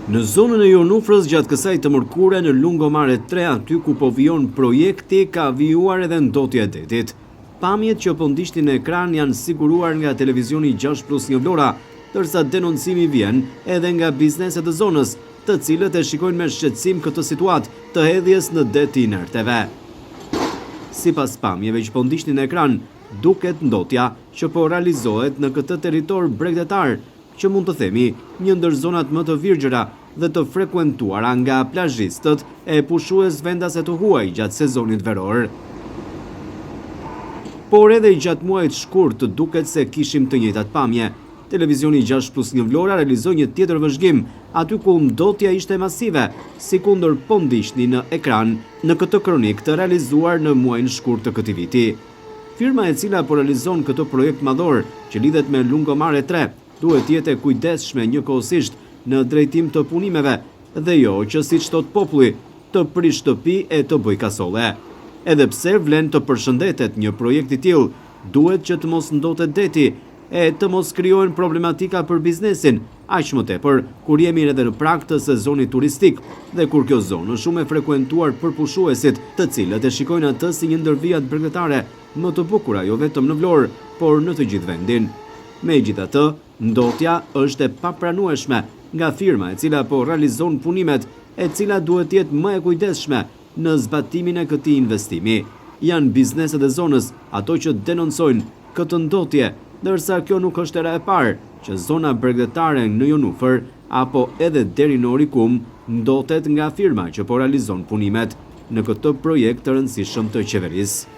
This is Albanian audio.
Në zonën e Jonufrës gjatë kësaj të mërkure në Lungomare 3, aty ku po vijon projekti, ka vijuar edhe ndotja e detit. Pamjet që po ndiqnin në ekran janë siguruar nga televizioni 6+1 Vlora, ndërsa denoncimi vjen edhe nga bizneset e zonës, të cilët e shikojnë me shqetësim këtë situatë të hedhjes në det të inerteve. Sipas pamjeve që po ndiqnin në ekran, duket ndotja që po realizohet në këtë territor bregdetar, që mund të themi një ndër zonat më të virgjëra dhe të frekuentuara nga plazhistët e pushues vendase të huaj gjatë sezonit veror. Por edhe i gjatë muajit shkurt duket se kishim të njëjtat pamje. Televizioni 6+1 Vlora realizoi një tjetër vëzhgim, aty ku ndotja ishte masive, sikundër po ndiqni në ekran në këtë kronik të realizuar në muajin shkurt të këtij viti. Firma e cila po realizon këtë projekt madhor që lidhet me Lungomare 3 duhet jetë e kujdesshme njëkohësisht në drejtim të punimeve dhe jo që siç thot populli, të prish shtëpi e të bëj kasole. Edhe pse vlen të përshëndetet një projekt i tillë, duhet që të mos ndotet deti e të mos krijohen problematika për biznesin, aq më tepër kur jemi edhe në prag të sezonit turistik dhe kur kjo zonë është shumë e frekuentuar për pushuesit, të cilët e shikojnë atë si një ndër vijat bregdetare më të bukura jo vetëm në Vlorë, por në të gjithë vendin. Megjithatë, ndotja është e papranueshme nga firma e cila po realizon punimet, e cila duhet jetë më e kujdesshme në zbatimin e këtij investimi. Janë bizneset e zonës ato që denoncojnë këtë ndotje, ndërsa kjo nuk është era e parë që zona bregdetare në Jonufër apo edhe deri në Orikum ndotet nga firma që po realizon punimet në këtë projekt të rëndësishëm të qeverisë.